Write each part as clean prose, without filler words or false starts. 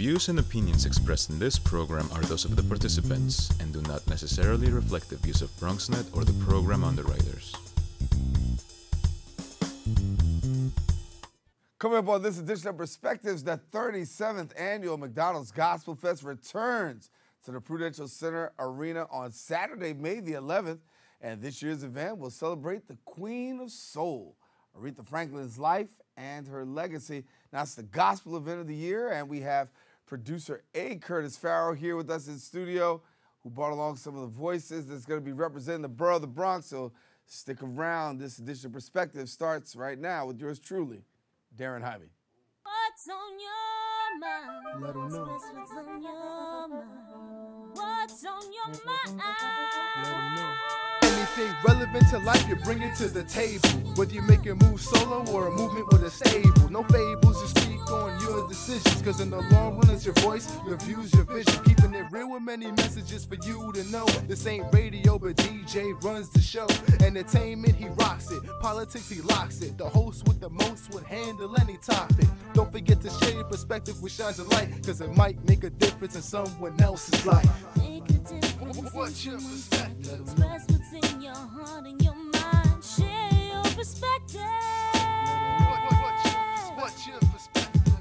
views and opinions expressed in this program are those of the participants and do not necessarily reflect the views of BronxNet or the program underwriters. Coming up on this edition of Perspectives, the 37th annual McDonald's Gospel Fest returns to the Prudential Center Arena on Saturday, May the 11th. And this year's event will celebrate the Queen of Soul, Aretha Franklin's life and her legacy. Now, it's the gospel event of the year, and we have producer A. Curtis Farrow here with us in studio, who brought along some of the voices that's going to be representing the borough of the Bronx. So stick around. This edition of Perspective starts right now with yours truly, Darren Hybe. What's on your mind? Let 'em know. What's on your mind? What's on your mind? Let 'em know. Anything relevant to life, you bring it to the table. Whether you make a move solo or a movement with a stable. No fables, you speak on your decisions. Cause in the long run, it's your voice, your views, your vision. Keeping it real with many messages for you to know. This ain't radio, but DJ runs the show. Entertainment, he rocks it. Politics, he locks it. The host with the most would handle any topic. Don't forget to share your perspective which shines a light. Cause it might make a difference in someone else's life. Make a difference. What's your perspective? Express what's in your heart and your mind. Share your perspective. What's your perspective?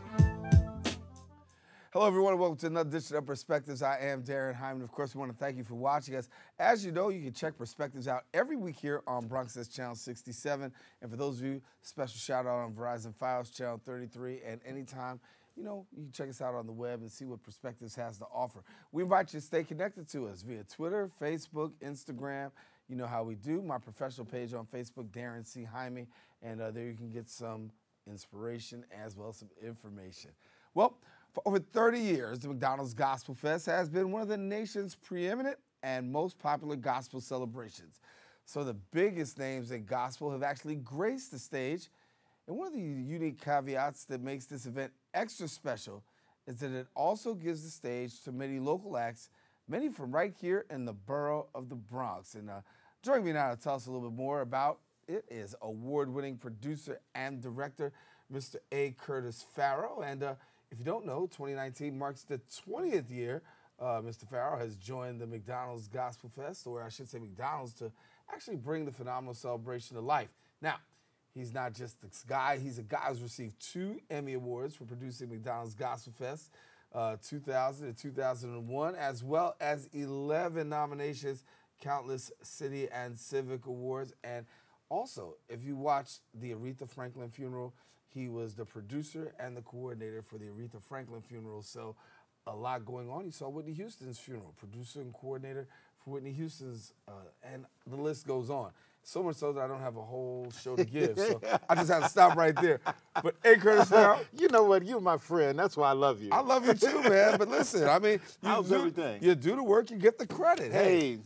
Hello, everyone. Welcome to another edition of Perspectives. I am Darren Hyman. Of course, we want to thank you for watching us. As you know, you can check Perspectives out every week here on BronxNet Channel 67. And for those of you, special shout out on Verizon Fios Channel 33. And anytime, you can check us out on the web and see what Perspectives has to offer. We invite you to stay connected to us via Twitter, Facebook, Instagram. You know how we do. My professional page on Facebook, Darren C. Hyme. And there you can get some inspiration as well as some information. Well, for over 30 years, the McDonald's Gospel Fest has been one of the nation's preeminent and most popular gospel celebrations. So the biggest names in gospel have actually graced the stage. And one of the unique caveats that makes this event extra special is that it also gives the stage to many local acts, many from right here in the borough of the Bronx. And joining me now to tell us a little bit more about it is award-winning producer and director, Mr. A. Curtis Farrow. And if you don't know, 2019 marks the 20th year Mr. Farrow has joined the McDonald's Gospel Fest, or I should say McDonald's, to actually bring the phenomenal celebration to life. Now, he's not just this guy. He's a guy who's received 2 Emmy Awards for producing McDonald's Gospel Fest, 2000 and 2001, as well as 11 nominations, countless city and civic awards. And also, if you watch the Aretha Franklin funeral, he was the producer and the coordinator for the Aretha Franklin funeral. So a lot going on. You saw Whitney Houston's funeral, producer and coordinator for Whitney Houston's, and the list goes on. So much so that I don't have a whole show to give. So I just have to stop right there. But A. Curtis Farrow. You know what? You're my friend. That's why I love you. I love you too, man. But listen, I mean, how's everything? You do the work, you get the credit. Hey.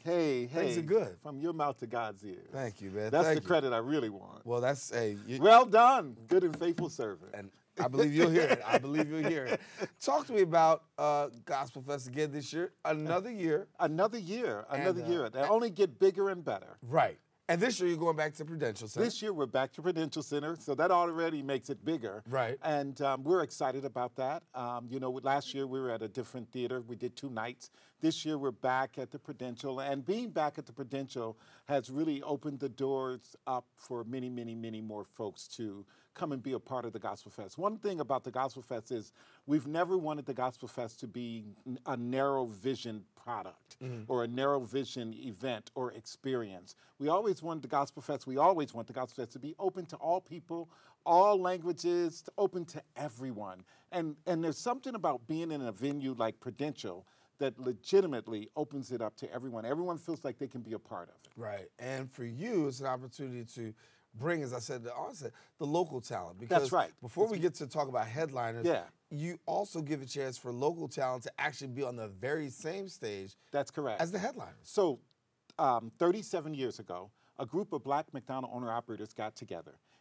Things are good. From your mouth to God's ears. Thank you, man. That's Thank the you. credit I really want. Well, that's well done, good and faithful servant. And I believe you'll hear it. I believe you'll hear it. Talk to me about Gospel Fest again this year. Another year. Another year. And, They only get bigger and better. Right. And this year you're going back to Prudential Center. This year we're back to Prudential Center, so that already makes it bigger. Right. And we're excited about that. Last year we were at a different theater. We did 2 nights. This year we're back at the Prudential, and being back at the Prudential has really opened the doors up for many, many, many more folks to come and be a part of the Gospel Fest. One thing about the Gospel Fest is we've never wanted the Gospel Fest to be a narrow vision product or a narrow vision event or experience. We always wanted the Gospel Fest, we always want the Gospel Fest to be open to all people, all languages, open to everyone. And there's something about being in a venue like Prudential that legitimately opens it up to everyone. Everyone feels like they can be a part of it. Right. And for you, it's an opportunity to bring, as I said at the onset, the local talent. Because that's right. Before we get to talk about headliners, yeah. you also give a chance for local talent to actually be on the very same stage. That's correct. As the headliners. So 37 years ago, a group of Black McDonald owner-operators got together,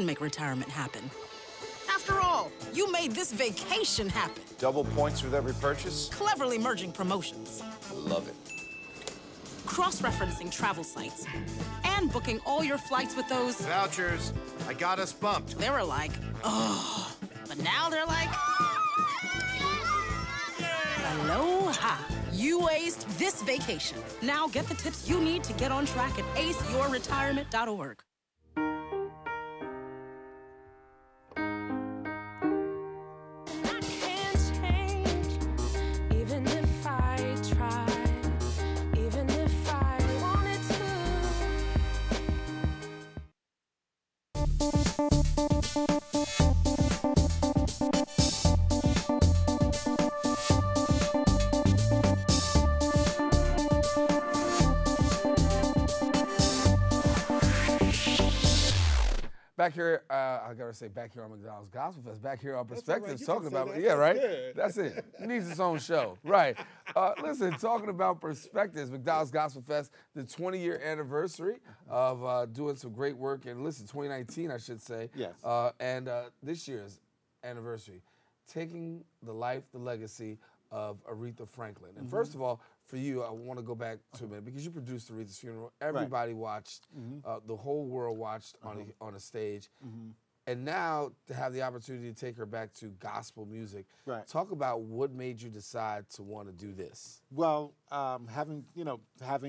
can make retirement happen. After all, you made this vacation happen. Double points with every purchase? Cleverly merging promotions. Love it. Cross-referencing travel sites. And booking all your flights with those... Vouchers. I got us bumped. They were like, oh. But now they're like... Aloha. You aced this vacation. Now get the tips you need to get on track at aceyourretirement.org. Back here, I gotta say, back here on McDonald's Gospel Fest, back here on Perspectives, You talking can say about, that. yeah, right? Good. That's it. It needs its own show, right? Listen, talking about Perspectives, McDonald's Gospel Fest, the 20-year anniversary of doing some great work, and listen, 2019, I should say. Yes. And this year's anniversary, taking the life, the legacy of Aretha Franklin. And first of all, for you, I want to go back to a minute because you produced Aretha's funeral. Everybody watched, the whole world watched on a stage. And now to have the opportunity to take her back to gospel music. Right. Talk about what made you decide to want to do this. Well, having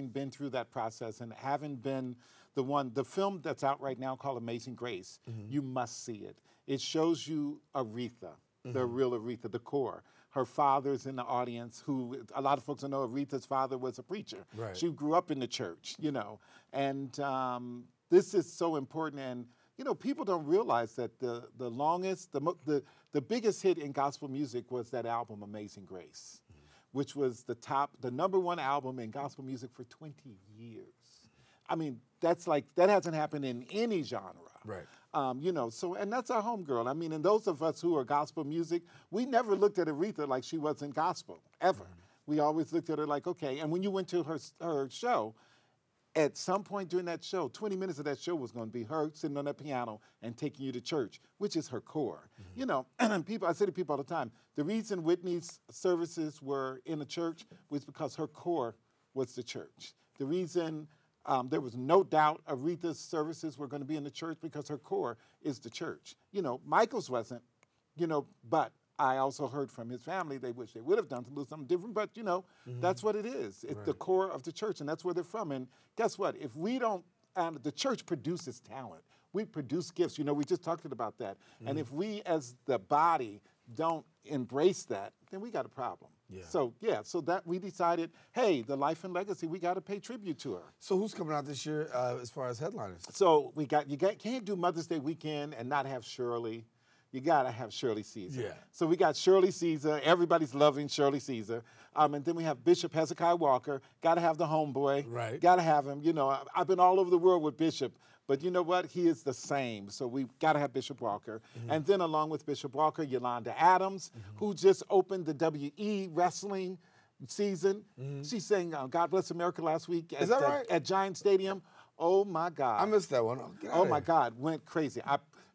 been through that process and having been the film that's out right now called Amazing Grace, you must see it. It shows you Aretha, the real Aretha, the core. Her father's in the audience, who a lot of folks don't know Aretha's father was a preacher. Right. She grew up in the church, you know. And this is so important. And, you know, people don't realize that the biggest hit in gospel music was that album, Amazing Grace, which was the #1 album in gospel music for 20 years. I mean, that hasn't happened in any genre. Right. You know, and that's our homegirl. I mean, and those of us who are gospel music, we never looked at Aretha like she wasn't gospel, ever. We always looked at her like, okay. And when you went to her show, at some point during that show, 20 minutes of that show was going to be her sitting on that piano and taking you to church, which is her core. You know, and I say to people all the time, the reason Whitney's services were in the church was because her core was the church. The reason there was no doubt Aretha's services were going to be in the church because her core is the church. You know, Michael's wasn't, you know, but I also heard from his family they wish they would have done something different, but, you know, that's what it is. It's the core of the church, and that's where they're from. And guess what? If we don't, the church produces talent. We produce gifts. You know, we just talked about that. And if we as the body don't embrace that, then we got a problem. Yeah. So that we decided, hey, the life and legacy, we got to pay tribute to her. So who's coming out this year as far as headliners? So can't do Mother's Day weekend and not have Shirley. You got to have Shirley Caesar. Yeah. So we got Shirley Caesar. Everybody's loving Shirley Caesar. And then we have Bishop Hezekiah Walker. Got to have the homeboy. Right. Got to have him. You know, I've been all over the world with Bishop. But you know what? He is the same. So we've got to have Bishop Walker. And then along with Bishop Walker, Yolanda Adams, who just opened the WE wrestling season. She sang God Bless America last week at Giant Stadium. Oh, my God. I missed that one. Oh, my God. Went crazy.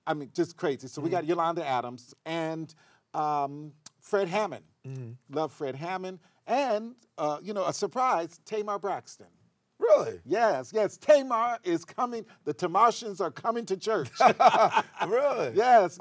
I mean, just crazy. So we got Yolanda Adams and Fred Hammond. Love Fred Hammond. And, you know, a surprise, Tamar Braxton. Really? Yes. Tamar is coming. The Tamartians are coming to church. Really? Yes.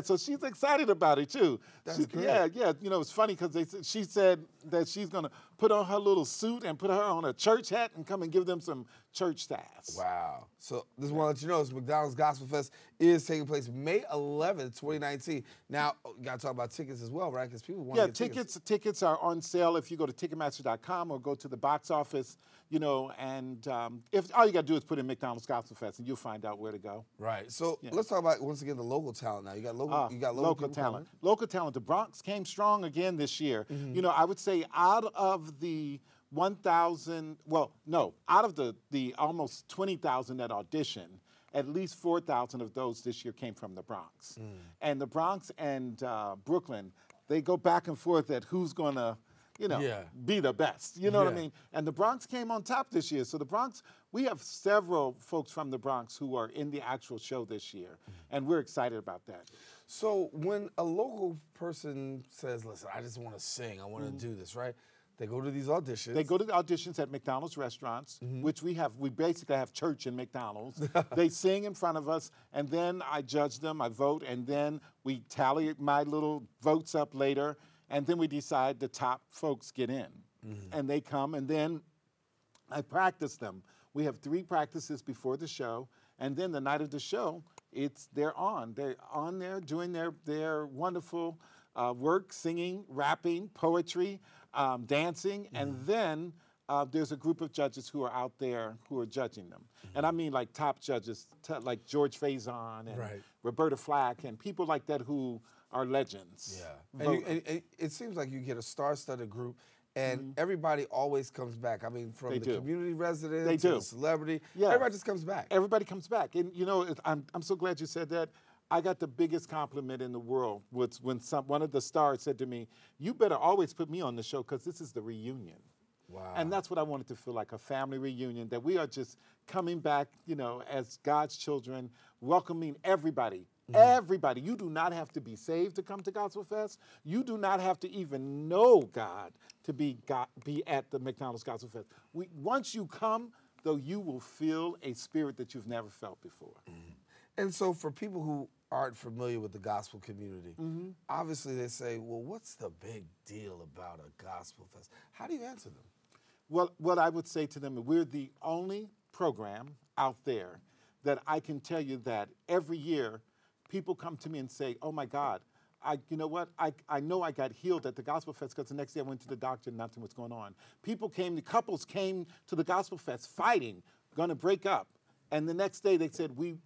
So she's excited about it too. That's great. Yeah. You know, it's funny because she said that she's going to put on her little suit and put her on a church hat and come and give them some church sass. Wow. So this one let you know, this McDonald's Gospel Fest is taking place May 11th, 2019. Now, you got to talk about tickets as well, right? Because people want to get tickets. Tickets are on sale if you go to Ticketmaster.com or go to the box office, you know, and if all you got to do is put in McDonald's Gospel Fest and you'll find out where to go. Right. So let's talk about, once again, the local talent now. You got local talent. Local talent. The Bronx came strong again this year. You know, I would say out of the 1,000, out of the almost 20,000 that auditioned, at least 4,000 of those this year came from the Bronx. And the Bronx and Brooklyn, they go back and forth at who's going to be the best. You know what I Yeah. mean? And the Bronx came on top this year. So the Bronx, we have several folks from the Bronx who are in the actual show this year, and we're excited about that. So when a local person says, listen, I just want to sing, I want to do this, right? They go to these auditions. They go to the auditions at McDonald's restaurants, which we basically have church in McDonald's. They sing in front of us, and then I judge them, I vote, and then we tally my little votes up later, and then we decide the top folks get in. And they come, and then I practice them. We have 3 practices before the show, and then the night of the show, they're on. They're on there doing their wonderful work, singing, rapping, poetry, dancing, and then there's a group of judges who are out there who are judging them. And I mean like top judges, like George Faison and Roberta Flack and people like that who are legends. Yeah. And it seems like you get a star-studded group, and everybody always comes back. I mean, from the community resident to the celebrity, everybody just comes back. Everybody comes back. And, I'm so glad you said that. I got the biggest compliment in the world was when one of the stars said to me, you better always put me on the show because this is the reunion. Wow. And that's what I wanted to feel like, a family reunion, that we are just coming back, as God's children, welcoming everybody. Everybody. You do not have to be saved to come to Gospel Fest. You do not have to even know God to be at the McDonald's Gospel Fest. Once you come, though, you will feel a spirit that you've never felt before. And so for people who aren't familiar with the gospel community, obviously they say, well, what's the big deal about a gospel fest? How do you answer them? Well, what I would say to them, we're the only program out there that I can tell you that every year people come to me and say, oh my God, you know what? I know I got healed at the Gospel Fest because the next day I went to the doctor and nothing was going on. Couples came to the Gospel Fest fighting, going to break up. And the next day they said, we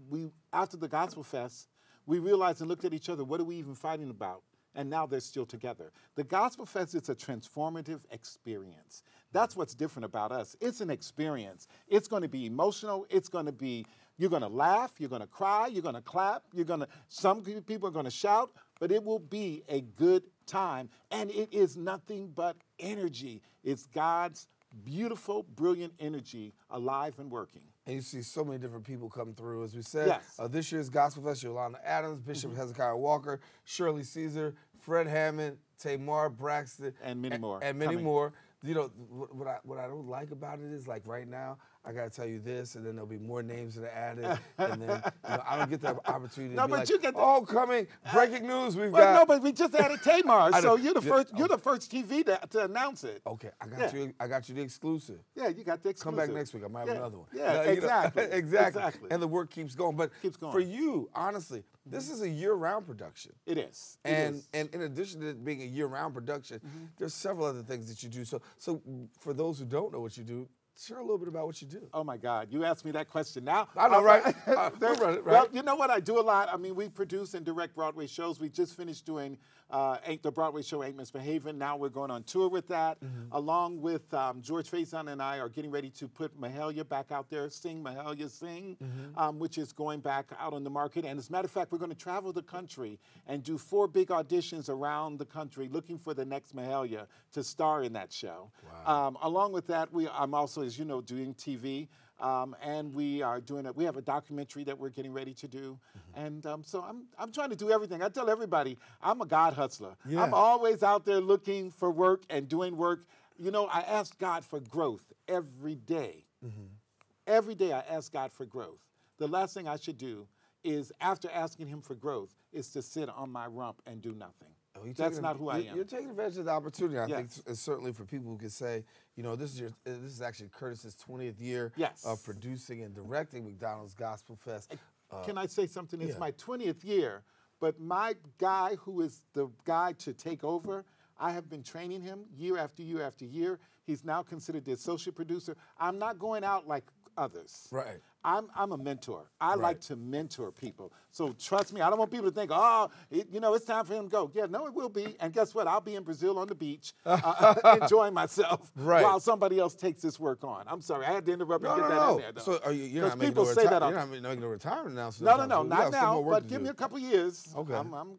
after the Gospel Fest, we realized and looked at each other, what are we even fighting about? And now they're still together. The Gospel Fest is a transformative experience. That's what's different about us. It's an experience. It's going to be emotional. It's going to be, you're going to laugh, you're going to cry, you're going to clap, some people are going to shout, but it will be a good time. And it is nothing but energy. It's God's beautiful, brilliant energy alive and working. And you see so many different people come through. As we said, this year's Gospel Fest, Yolanda Adams, Bishop Hezekiah Walker, Shirley Caesar, Fred Hammond, Tamar Braxton. And many more. And many more. What I don't like about it is, like right now, I got to tell you this, and then there'll be more names that are added, and then I don't get the opportunity to be like, coming, breaking news, we've got. No, but we just added Tamar, so you're the first. You're the first TV to announce it. Okay, I got you the exclusive. Yeah, you got the exclusive. Come back next week. I might have another one. Yeah, exactly. Exactly. And the work keeps going. But keeps going. For you, honestly, this is a year-round production. It is. And in addition to it being a year-round production, there's several other things that you do. So for those who don't know what you do, share a little bit about what you do. Oh my God, you asked me that question now. I know, right? Well, you know what? I do a lot. I mean, we produce and direct Broadway shows. We just finished doing the Broadway show Ain't Misbehaving. Now we're going on tour with that, along with George Faison and I are getting ready to put Mahalia back out there, Sing Mahalia Sing, which is going back out on the market. And as a matter of fact, we're going to travel the country and do 4 big auditions around the country looking for the next Mahalia to star in that show. Wow. Along with that, I'm also, as you know, doing TV. And we have a documentary that we're getting ready to do. And so I'm trying to do everything. I tell everybody, I'm a God hustler. Yeah. I'm always out there looking for work and doing work. I ask God for growth every day. Every day I ask God for growth. The last thing I should do is, after asking him for growth, is to sit on my rump and do nothing. That's not who I am. You're taking advantage of the opportunity. I think it's certainly for people who can say, this is actually Curtis's 20th year of producing and directing McDonald's Gospel Fest. Can I say something? It's my 20th year, but my guy who is the guy to take over, I have been training him year after year after year. He's now considered the associate producer. I'm not going out like others. Right. I'm a mentor. I like to mentor people. So trust me, I don't want people to think, it's time for him to go. Yeah, no, it will be. And guess what? I'll be in Brazil on the beach enjoying myself while somebody else takes this work on. I'm sorry, I had to interrupt and get that in there. Though. So you're not people say that you're not making a retirement announcement. No, not now. But give me a couple years. Okay. I'm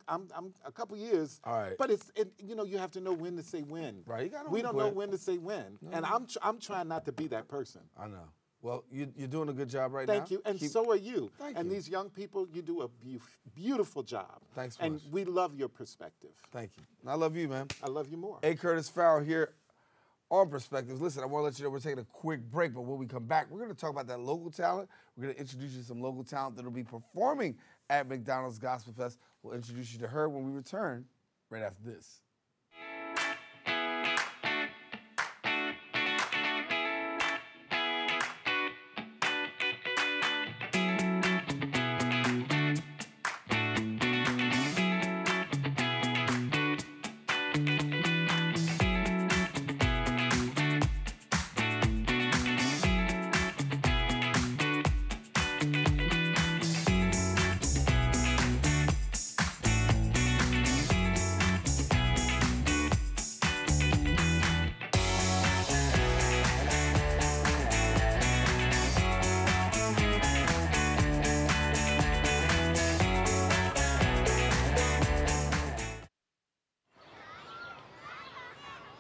a couple years. All right. But you have to know when to say when. Right. You gotta we don't know when to say when, and I'm trying not to be that person. I know. Well, you're doing a good job right Thank now. you, and so are you. Thank and you. these young people, you do a beautiful job. Thanks and much. we love your perspective. Thank you. And I love you, man. I love you more. A. Curtis Farrell here on Perspectives. Listen, I want to let you know we're taking a quick break, but when we come back, we're going to talk about that local talent. We're going to introduce you to some local talent that will be performing at McDonald's Gospel Fest. We'll introduce you to her when we return right after this.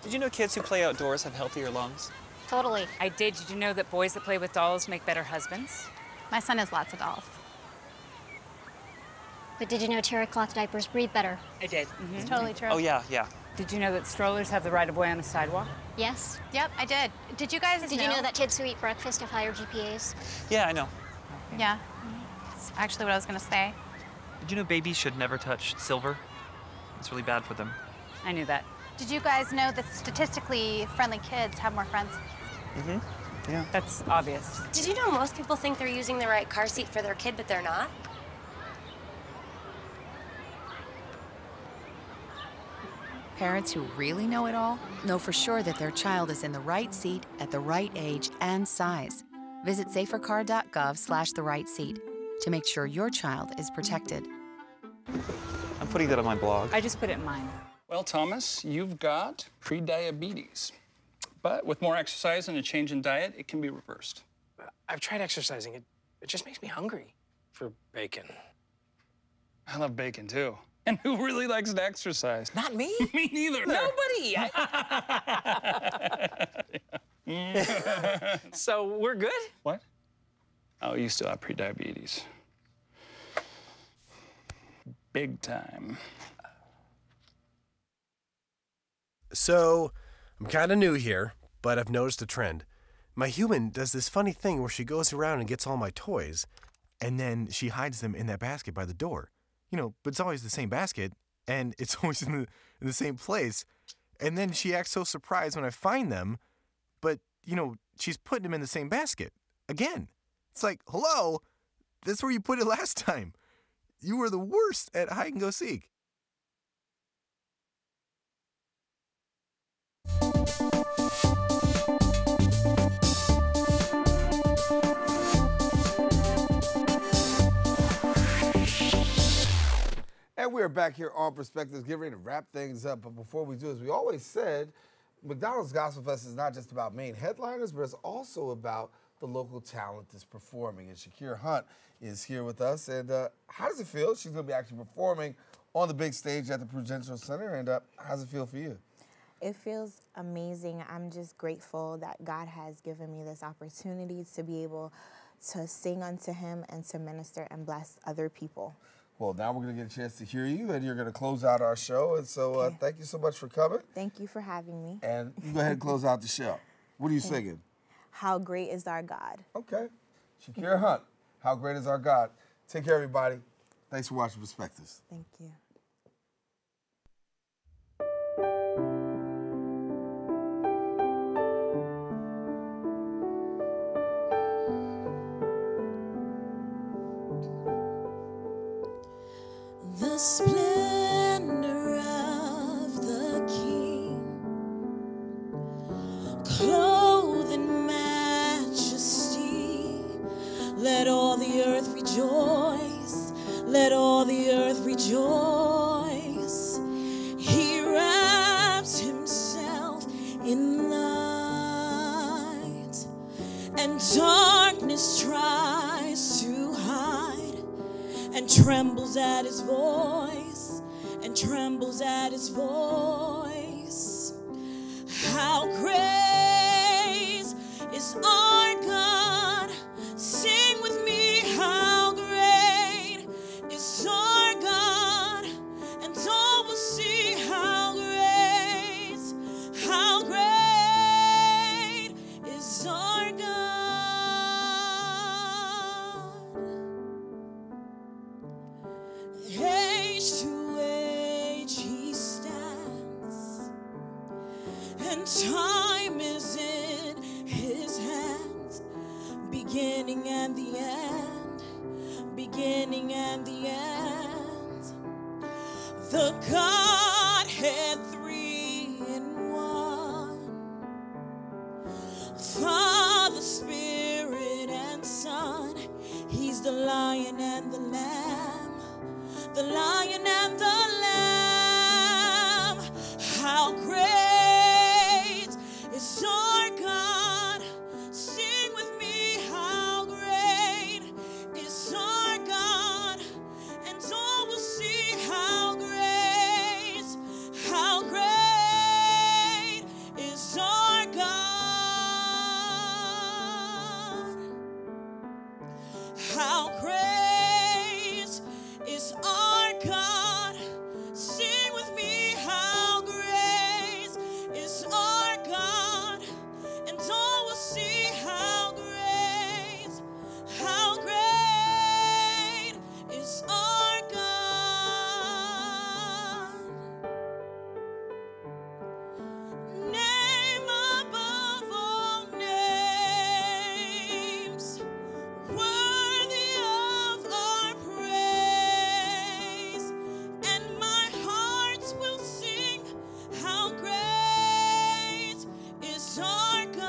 Did you know kids who play outdoors have healthier lungs? Totally. I did. Did you know that boys that play with dolls make better husbands? My son has lots of dolls. But did you know terry cloth diapers breathe better? I did. It's totally true. Oh, yeah. Did you know that strollers have the right of way on a sidewalk? Yes. Yep, I did. Did you guys Did you know that kids who eat breakfast have higher GPAs? Yeah, I know. Yeah. That's actually what I was going to say. Did you know babies should never touch silver? It's really bad for them. I knew that. Did you guys know that statistically friendly kids have more friends? Mm-hmm. Yeah. That's obvious. Did you know most people think they're using the right car seat for their kid, but they're not? Parents who really know it all know for sure that their child is in the right seat at the right age and size. Visit safercar.gov/the right seat to make sure your child is protected. I'm putting that on my blog. I just put it in mine. Well, Thomas, you've got prediabetes. But with more exercise and a change in diet, it can be reversed. I've tried exercising. It just makes me hungry for bacon. I love bacon, too. And who really likes to exercise? Not me. Me neither. Nobody. So we're good? What? Oh, you still have prediabetes. Big time. So, I'm kind of new here, but I've noticed a trend. My human does this funny thing where she goes around and gets all my toys, and then she hides them in that basket by the door. But it's always the same basket, and it's always in the same place. And then she acts so surprised when I find them, but, she's putting them in the same basket. Again. It's like, hello, that's where you put it last time. You were the worst at hide and go seek. And we're back here on Perspectives, getting ready to wrap things up. But before we do, as we always said, McDonald's Gospel Fest is not just about main headliners, but it's also about the local talent that's performing. And Shakira Hunt is here with us. And how does it feel? She's going to be actually performing on the big stage at the Prudential Center. And how does it feel for you? It feels amazing. I'm just grateful that God has given me this opportunity to be able to sing unto him and to minister and bless other people. Well, now we're going to get a chance to hear you, and you're going to close out our show. And so thank you so much for coming. Thank you for having me. And you go ahead and close out the show. What are you singing? How Great Is Our God. Okay. Shakira Hunt, How Great Is Our God. Take care, everybody. Thanks for watching Perspectives. Thank you. The splendor of the King, clothed in majesty, and trembles at his voice, and trembles at his voice. How great is our God? Sing with me, how great is our God, and all will see how great is our God. Age to age he stands, and time is in his hands, beginning and the end, beginning and the end. The Godhead three in one, Father, Spirit, and Son. He's the Lion and the Lamb, the Lion and the Lamb. How great is our God? Sing with me, how great is our God, and all will see how great is our God. How great is our God? Sing with me, how great is our God, and all will see how great is our God. Name above all names, worthy of our praise, and my heart will sing, how great is our God.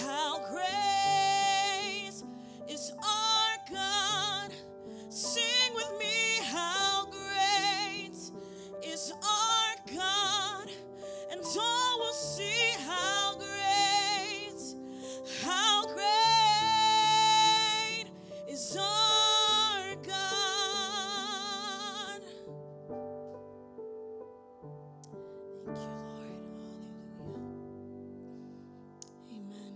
How great is our God? Sing with me, how great is our God, and all will see how great is our God. Thank you, Lord. Hallelujah. Amen.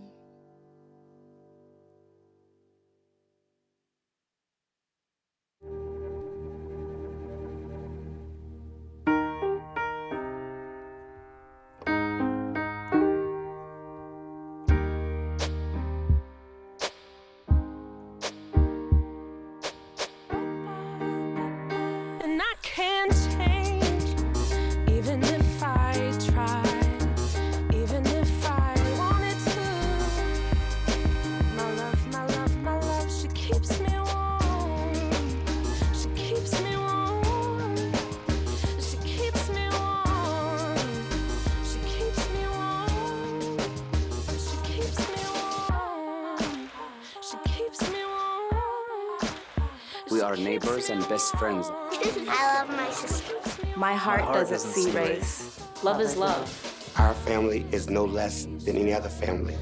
And I can't change, even if I tried, even if I wanted to. My love, my love, my love, she keeps me warm. She keeps me warm. She keeps me warm. She keeps me warm. She keeps me warm. She keeps me warm. We are neighbors and best friends. I love my sister. My heart doesn't see race. Love is love. Our family is no less than any other family.